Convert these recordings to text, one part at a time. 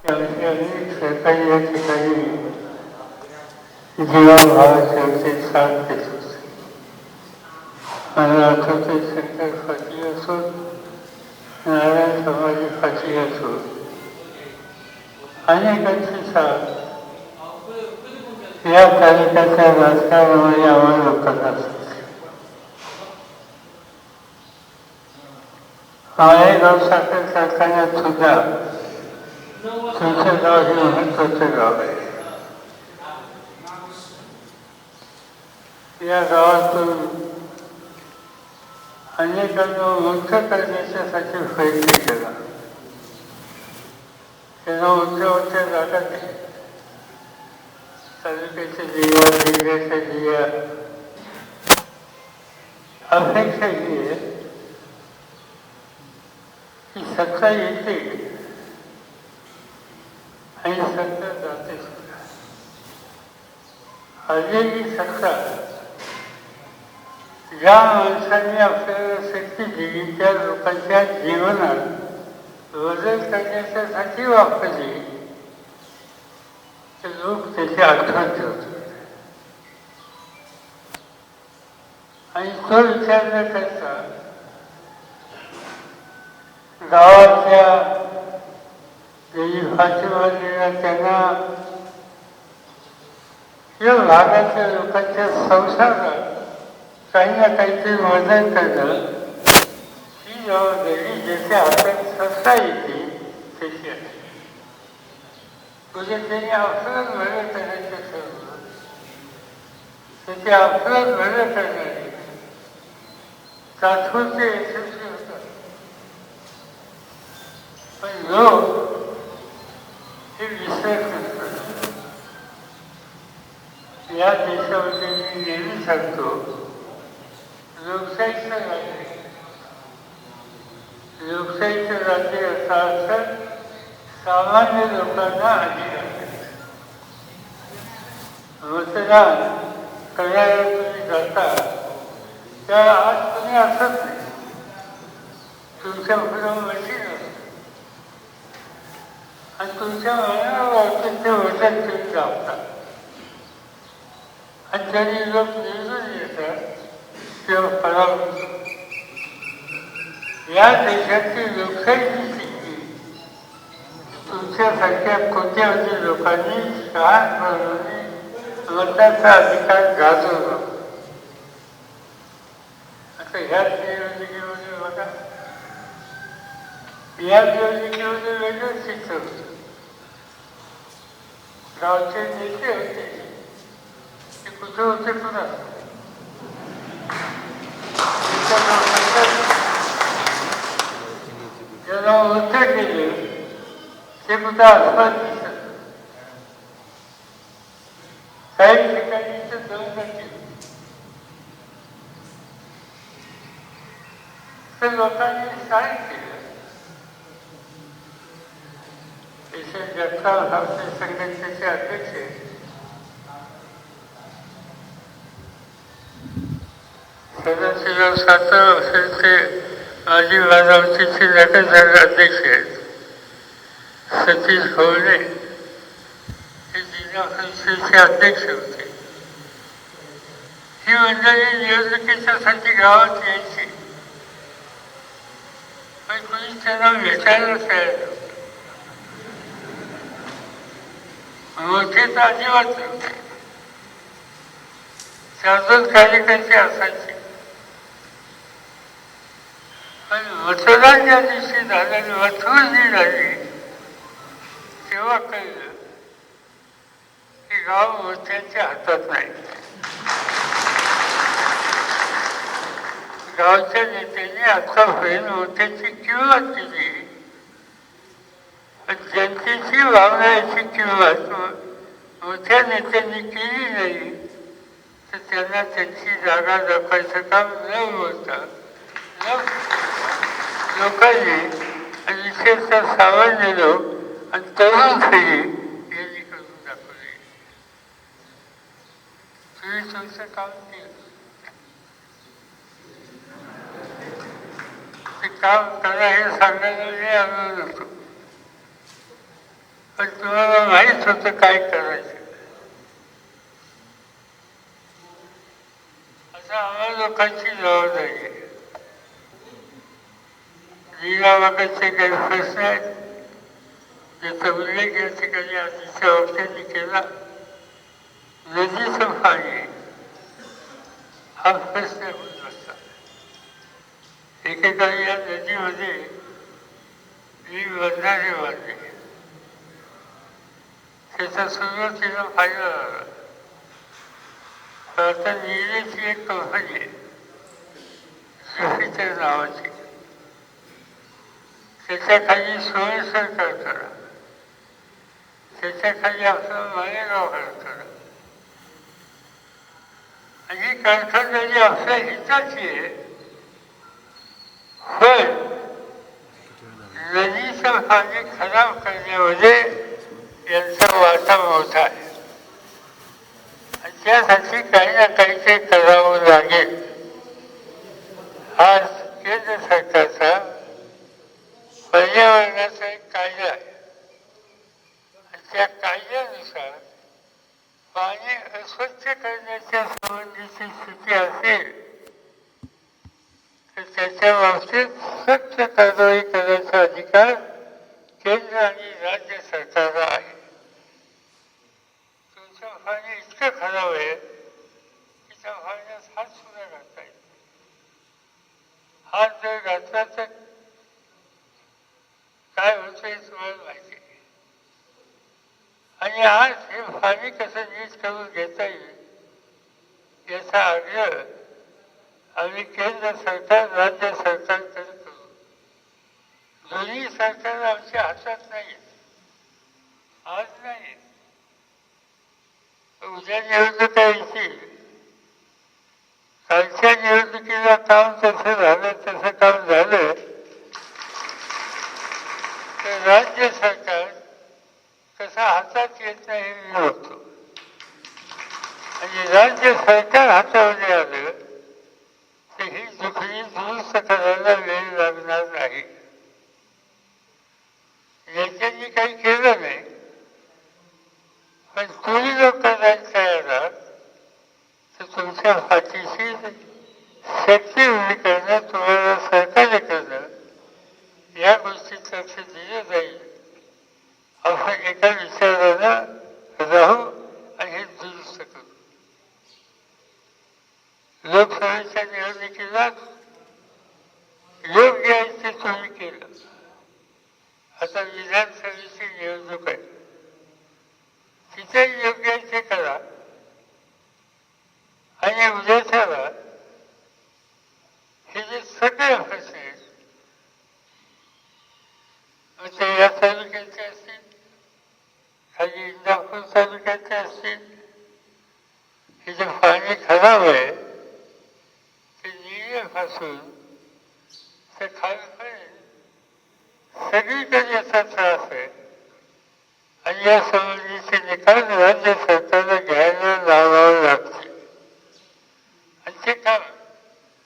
त्याविषयी अनेक सरकारी या ठिकाणी जीवाभावाचे साथ देत होते. मला आठवते शंकर फाटी असो, नारायण समाधी फाटी असो, अनेकांची साथ या तालुक्याच्या राजकारणामध्ये आम्हाला लोकांना असते. माळेगाव साखर कारखान्यात सुद्धा तुमचं गाव हे महत्वाचं गाव आहे. या गावातून अनेकांना मोठं करण्याच्यासाठी प्रयत्न केला. त्यांना उंच्या जागा दिल्या, तालुक्याच्या जिल्हा जिल्ह्याच्या जिल्हा. अपेक्षा ही आहे की सत्ता येते आणि सत्ता जाते सुद्धा. आलेली सत्ता ज्या माणसांनी आपल्याला शक्ती दिली त्या लोकांच्या जीवनात बदल करण्यासाठी वापरली, तर लोक त्याची आठवण ठेवतात. आणि तो विचार न करता गावातल्या फाशीवादीला त्यांना या भागातल्या लोकांच्या संसारात काही ना काहीतरी मदत करणं ही जबाबदारी ज्याच्या हातात सत्ता येते त्याची आहे. म्हणजे त्यांनी आपलं भलं करण्याचं ठरवलं, त्याचे आपलं भलं करणारे तात्पुरते यशस्वी होतात. पण लोक हे विसरत नसतात. या देशामध्ये मी नेहमी सांगतो, लोकशाहीचं राज्य, लोकशाहीचं राज्य असा असतं सामान्य लोकांना अधिकार आहे. मतदान करणाऱ्या तुम्ही जाता त्या आज तुम्ही असत नाही, तुमच्या पुढं मशीन असतं आणि तुमच्या मनाला वाटतं ते वचन तुम्ही दाबता आणि त्यांनी लोक निवडून येतात किंवा पराभूत. या देशाची लोकशाहीची स्थिती तुमच्यासारख्या कोट्यावधी लोकांनी शहाणपणाने मताचा अधिकार गाजवला. आता ह्याच निवडणुकीमध्ये बघा, या निवडणुकीमध्ये वेगळंच चित्र होतं. गावचे नेते होते, ते कुठे होते पुन्हा ज्यांना मोठं केलं ते कुठं आसपास दिसत. काही ठिकाणी तर दंड केलं तर लोकांनी काय केलं. पेशंट जगताप आपले संघटनेचे अध्यक्ष आहेत. सदाशिवराव सातव असेलचे माजी बाजावतीचे नगरसेवक अध्यक्ष आहेत. सतीश होवणे हे जिल्हा परिषदेचे अध्यक्ष होते. ही मंडळी निवडणुकीच्यासाठी गावात यायची, पण कोणी त्यांना भेटायला तयार नव्हतं. मोठे तर अजिबात नव्हते, 4-2 कार्यकर्ते असायचे. पण मतदान ज्या दिवशी झालं, मतमोजणी झाली, तेव्हा कळलं की गाव मोठ्यांच्या हातात नाही. गावच्या नेत्यांनी आतापर्यंत मोठ्याची किंमत केली, पण जनतेची भावनाची किंमत मोठ्या नेत्यांनी केली नाही, तर त्यांना त्यांची जागा दाखवायचं काम न बोलता लोकांनी आणि विशेषतः सामान्य लोक आणि तरुण पिढी यांनी करून दाखवले. तुम्ही तुमचं काम केलं, ते काम करा हे सांगायला मी आलो नव्हतो. पण तुम्हाला माहीत होतं काय करायचं. असं आम्हा लोकांची जबाबदारी आहे. लिलावाबाबतचे काही प्रश्न आहेत ज्याचा उल्लेख या ठिकाणी आधीच्या वक्त्यांनी केला. नदीचं पाणी हा प्रश्न होत असता. एकेकाळी या नदीमध्ये मी बंधारे बांधले. त्याचा सुरुवातीला फायदा झाला. तर आता नीलेची एक कंपनी आहे जुपिटर नावाची. त्याच्याखाली सोयीसर करताना त्याच्याखाली आपलं मालेगाव करताना आणि कारखानदारी आपल्या हिताची आहे. पण नदीचं पाणी खराब करण्यामध्ये यांचा वाटा मोठा आहे आणि त्यासाठी काही ना काहीतरी करावं लागेल. हा केंद्र सरकारचा पर्यावरणाचा एक कायदा आहे आणि त्या कायद्यानुसार पाणी अस्वच्छ करण्याच्या संबंधीची स्थिती असेल तर त्याच्या बाबतीत सक्त कारवाई करण्याचा अधिकार केंद्र आणि राज्य सरकारला आहे. तुमचं पाणी इतकं खराब आहे की त्या पाण्यात हात सुद्धा घालता येत नाही. हात जर घातला तर काय होतं हे तुम्हाला माहिती आहे. आणि आज हे पाणी कसं नीट करून घेता येईल याचा आग्रह आम्ही केंद्र सरकार राज्य सरकारकडे करू. दोन्ही सरकार आमच्या हातात नाही. आज नाही, उद्या निवडणुका येतील. कालच्या निवडणुकीला काम तसं झालं तसं काम झालं तर राज्य सरकार कसं हातात येत नाही हे मी बघतो. आणि राज्य सरकार हातामध्ये आलं तर ही जुकडी दुरुस्त करायला वेळ लागणार नाही. नेत्यांनी काही केलं नाही पण तुम्ही लोक करायला तयार आहात तर तुमच्या पाठीशी शक्ती उभी करणं, तुम्हाला सहकार्य करणं या गोष्टीत लक्ष दिलं जाईल. आपण एका विचारानं राहू आणि हे दुरुस्त करू. लोकसभेच्या निवडणुकीला योग्य आहे ते तुम्ही केलं. आता विधानसभेची निवडणूक आहे, तिथे योग्य आहे ते करा. आणि उद्याच्याला हे जे सगळे प्रश्न आहेत मग ते या तालुक्याचे असतील, खाली इंदापूर तालुक्याचे असतील, हे जे पाणी खराब आहे ते निळेपासून ते खालपर्यंत सगळीकडे याचा त्रास आहे आणि या संबंधीचे निकाल राज्य सरकारला घ्यायला लावावे लागतील. आणि ते काम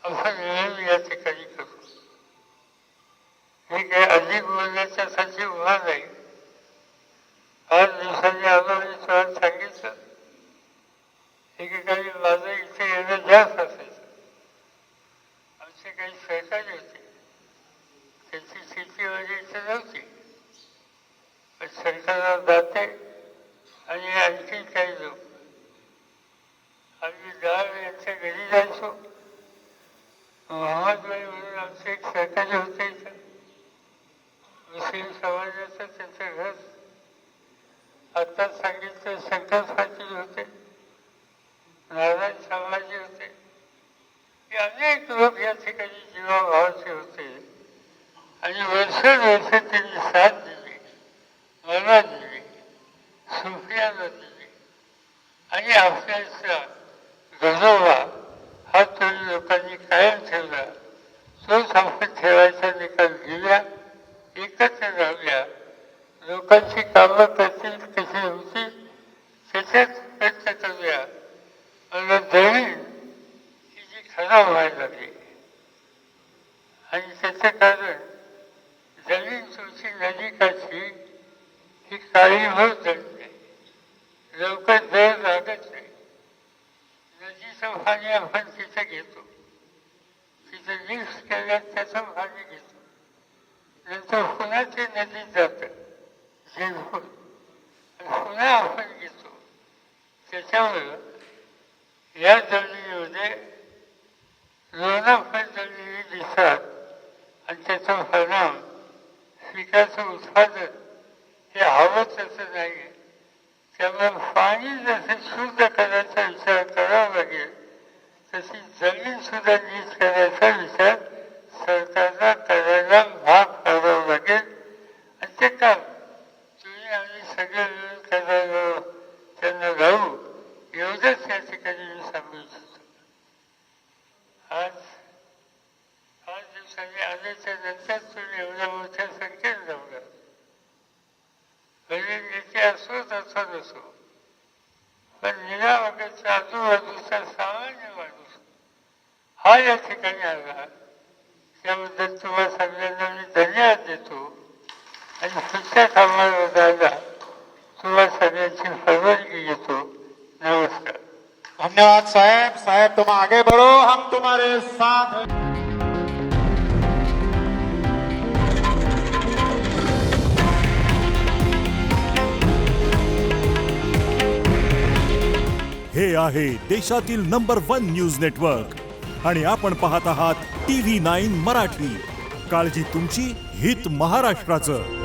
आपण मिळून या ठिकाणी करू. हे काही अधिक बोलण्याच्यासाठी उभा नाही. 5 दिवसांनी आलो आणि तुम्हाला सांगितलं एकेकाळी माझं इथे येणं जास्त असायचं. आमचे काही सहकारी होते, त्यांची शेती वगैरे इथे नव्हती, पण सरकारला जाते आणि आणखी काही लोक आम्ही डाळ यांच्या घरी जायचो. मोहम्मदबाई म्हणून आमचे एक सहकारी होते इथं, मुस्लिम समाजाचं त्यांचं घर. आत्ताच सांगितलं शंकर पाटील होते, नारायण समाजी होते. हे अनेक लोक या ठिकाणी जीवाभावाचे होते आणि वर्षानुवर्ष त्यांनी साथ दिली, मला दिली, सुफियाला दिली. आणि आपल्याचा गजोबा हा तोही लोकांनी कायम ठेवला. तोच आपण ठेवायचा निकाल घेऊया, एकत्र राहूया, लोकांची कामं करतील कशी होतील त्याच्यात प्रयत्न करूया. मला जमीन ही जी खराब व्हायला लागली आणि त्याचं कारण जमीन तुमची नदीकाठी ही काळीभर जळत नाही, लवकर जळ लागत नाही. नदीचं पाणी आपण तिथं घेतो, तिथं मिक्स केल्यास त्याचं पाणी घेतो, नंतर पुन्हा ते नदीत जातं झेलून, पुन्हा आपण घेतो. त्याच्यामुळं या जमिनीमध्ये लोणाफळ जमिनी दिसतात आणि त्याचा परिणाम पिकाचं उत्पादन हे हवं तसं नाही. त्यामुळे पाणी जसं शुद्ध करायचा विचार करावा लागेल, तशी जमीन सुद्धा नीट करायचा विचार सरकारला करायला भाग पाडावा लागेल. आणि ते काम तुम्ही आम्ही सगळे मिळून करायला त्यांना लावू, एवढंच या ठिकाणी मी सांगू इच्छितो. आज 5 दिवसांनी आल्याच्या नंतर तुम्ही एवढ्या मोठ्या संख्येने लावला, म्हणजे नेते असो तसा नसो, पण निरावगरच्या आजूबाजूचा सामान्य माणूस हा या ठिकाणी आला. त्याबद्दल तुम्हाला सगळ्यांना मी धन्यवाद देतो आणि पुढच्या कामाला जायला तुम्हाला सगळ्यांची परवानगी घेतो. नमस्कार. धन्यवाद साहेब. साहेब तुम आगे बढ़ो, हम तुम्हारे साथ हैं. हे आहे देशातील नंबर 1 न्यूज नेटवर्क आणि आपण पाहत आहात TV9 मराठी. काळजी तुमची, हित महाराष्ट्राचं.